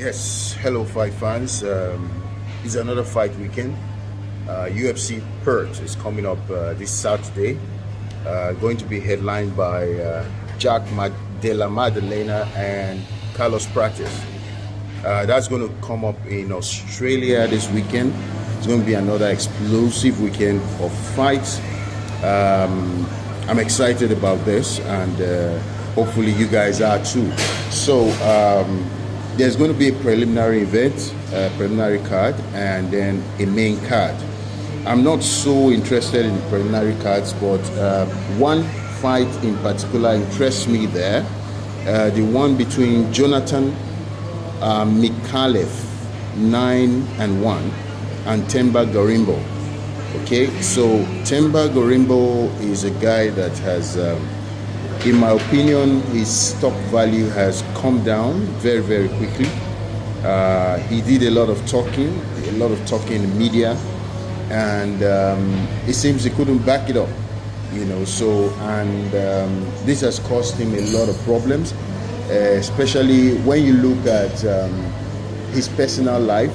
Yes, hello fight fans. It's another fight weekend. UFC Prates is coming up this Saturday. Going to be headlined by Della Maddalena and Carlos Prates. That's going to come up in Australia this weekend. It's going to be another explosive weekend of fights. I'm excited about this, and hopefully you guys are too. So there's going to be a preliminary event, a preliminary card, and then a main card. I'm not so interested in preliminary cards, but one fight in particular interests me there. The one between Jonathan Mikalev, 9-1, and Temba Gorimbo. Okay, so Temba Gorimbo is a guy that has, in my opinion, his stock value has come down very, very quickly. He did a lot of talking in the media, and it seems he couldn't back it up, this has caused him a lot of problems, especially when you look at his personal life,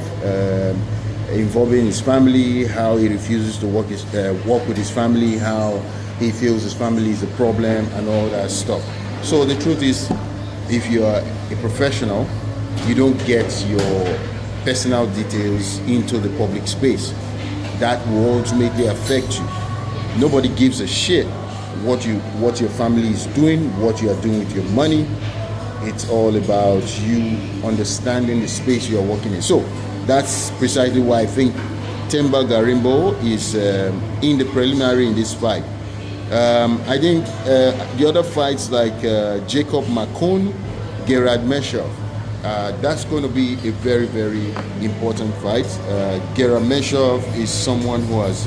involving his family, how he refuses to work with his family, how he feels his family is a problem, and all that stuff. So the truth is, if you are a professional, you don't get your personal details into the public space. That will ultimately affect you. Nobody gives a shit what your family is doing, what you are doing with your money. It's all about you understanding the space you are working in. So that's precisely why I think Temba Gorimbo is in the preliminary in this fight. I think the other fights like Jacob Makun, Gerard Meshov, that's going to be a very, very important fight. Gerard Meshov is someone who has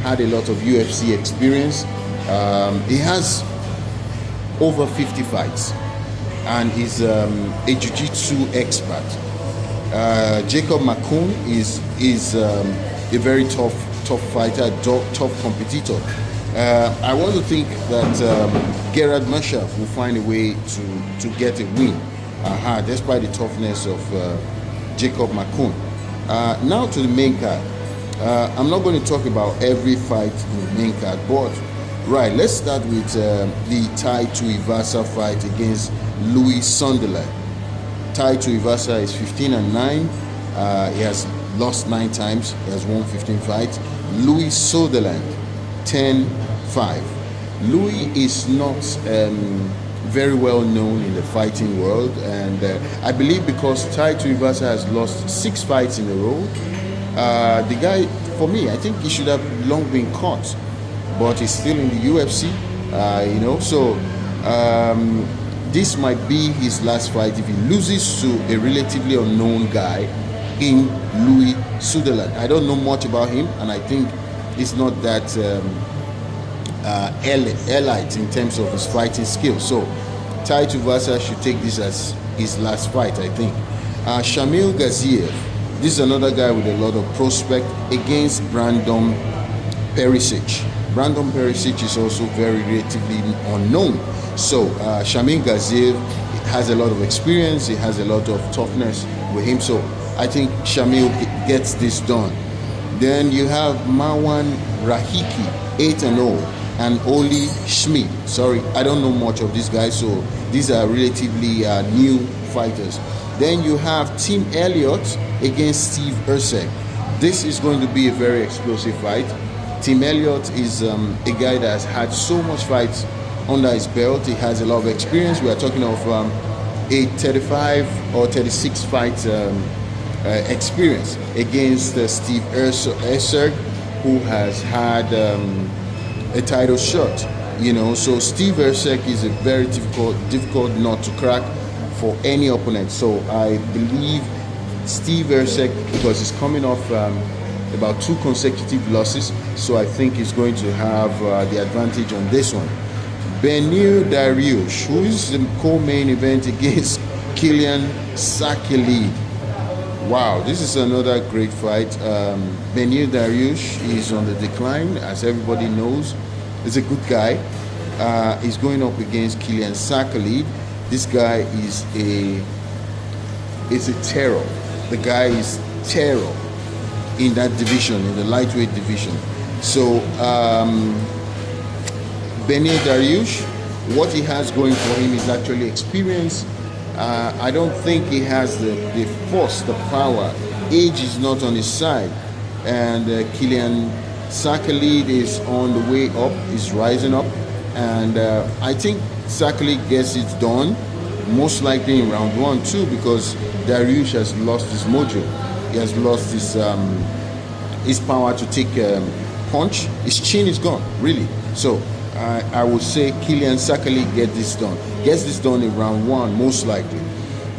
had a lot of UFC experience. He has over 50 fights, and he's a jiu-jitsu expert. Jacob Makun is a very tough fighter, tough competitor. I want to think that Gerard Meshov will find a way to get a win, despite the toughness of Jacob Makun. Now to the main card. I'm not going to talk about every fight in the main card, but let's start with the Tai Tuivasa fight against Louis Sunderland. Tai Tuivasa is 15-9. He has lost 9 times. He has won 15 fights. Louis Sunderland, 10-5. Louis is not very well known in the fighting world, and I believe because Tai Tuivasa has lost 6 fights in a row, the guy, for me, I think he should have long been caught, but he's still in the UFC, so this might be his last fight if he loses to a relatively unknown guy in Louis Sunderland. I don't know much about him, and I think it's not that elite in terms of his fighting skills. So Tai Tuivasa should take this as his last fight, I think. Shamil Gaziev, this is another guy with a lot of prospect against Brandon Perisic. Brandon Perisic is also very relatively unknown. So Shamil Gaziev has a lot of experience, he has a lot of toughness with him. So I think Shamil gets this done. Then you have Marwan Rahiki, 8-0, and Oli Schmidt. Sorry, I don't know much of these guys, so these are relatively new fighters. Then you have Tim Elliott against Steve Erceg. This is going to be a very explosive fight. Tim Elliott is a guy that has had so much fights under his belt. He has a lot of experience. We are talking of a 35 or 36 fight experience against Steve Erceg, who has had a title shot. So Steve Erceg is a very difficult nut to crack for any opponent. So I believe Steve Erceg, because he's coming off about 2 consecutive losses, so I think he's going to have the advantage on this one. Benil Dariush, who is the co-main event against Kylian Sakhalid. Wow, this is another great fight. Benil Dariush is on the decline, as everybody knows. He's a good guy. He's going up against Kylian Sakhalid. This guy is a is a terror. The guy is terror in that division, in the lightweight division. So Beneil Dariush, what he has going for him is actually experience. I don't think he has the force, the power. Age is not on his side. And Kylian Sakhalid is on the way up, is rising up. And I think Sakhalid gets it done, most likely in round 1 too, because Dariush has lost his mojo. He has lost his power to take punch. His chin is gone, really. So I would say Kylian Sakhalid gets this done in round 1, most likely.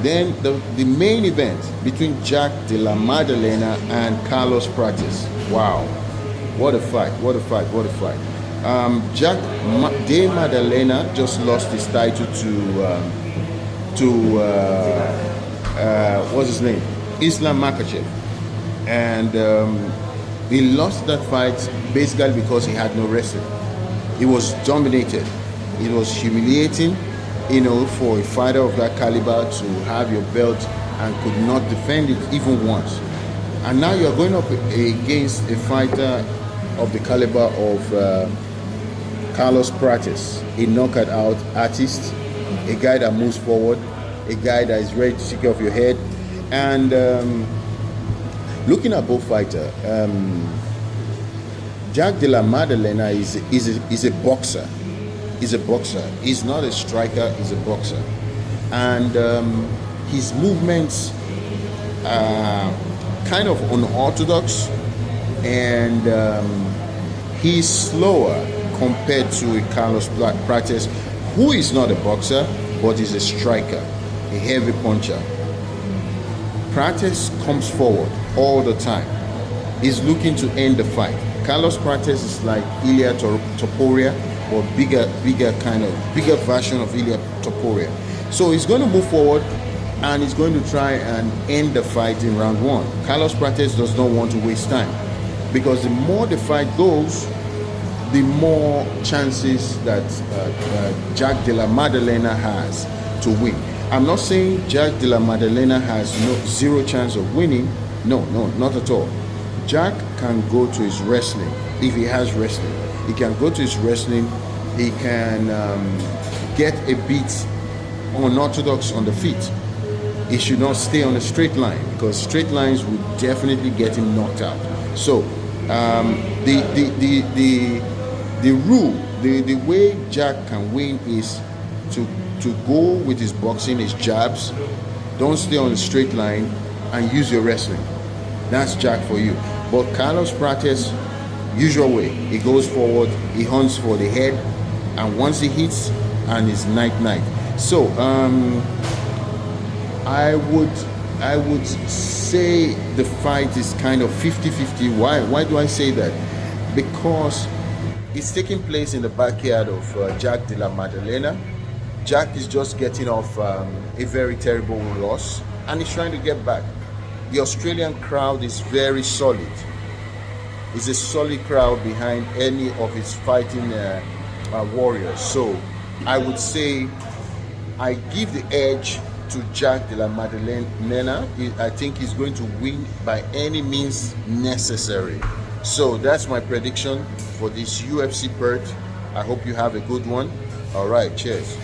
Then the main event between Jack Della Maddalena and Carlos Prates. Wow, what a fight! What a fight! What a fight! Jack Della Maddalena just lost his title to what's his name? Islam Makhachev, and he lost that fight basically because he had no wrestling. He was dominated. It was humiliating, for a fighter of that caliber to have your belt and could not defend it even once. And now you're going up against a fighter of the caliber of Carlos Prates, a knockout artist, a guy that moves forward, a guy that is ready to take care of your head. And looking at both fighters, Jack Della Maddalena is a boxer. He's a boxer. He's not a striker. He's a boxer, and his movements are kind of unorthodox, and he's slower compared to a Carlos Prates, who is not a boxer but is a striker, a heavy puncher. Prates comes forward all the time. He's looking to end the fight. Carlos Prates is like Ilia Topuria, or bigger version of Ilia Topuria. So he's going to move forward and he's going to try and end the fight in round 1. Carlos Prates does not want to waste time, because the more the fight goes, the more chances that Jack Della Maddalena has to win. I'm not saying Jack Della Maddalena has zero chance of winning. No, not at all. Jack can go to his wrestling if he has wrestling. He can go to his wrestling. He can get a bit unorthodox on the feet. He should not stay on a straight line, because straight lines would definitely get him knocked out. So the rule, the way Jack can win is to go with his boxing, his jabs. Don't stay on a straight line and use your wrestling. That's Jack for you. But Carlos Prates, usual way, he goes forward, he hunts for the head, and once he hits, and it's night. So I would say the fight is kind of 50-50. Why do I say that? Because it's taking place in the backyard of Jack Della Maddalena. Jack is just getting off a very terrible loss, and he's trying to get back. The Australian crowd is very solid. It's a solid crowd behind any of his fighting warriors. So I would say I give the edge to Jack Della Maddalena. I think he's going to win by any means necessary. So that's my prediction for this UFC Perth. I hope you have a good one. All right, cheers.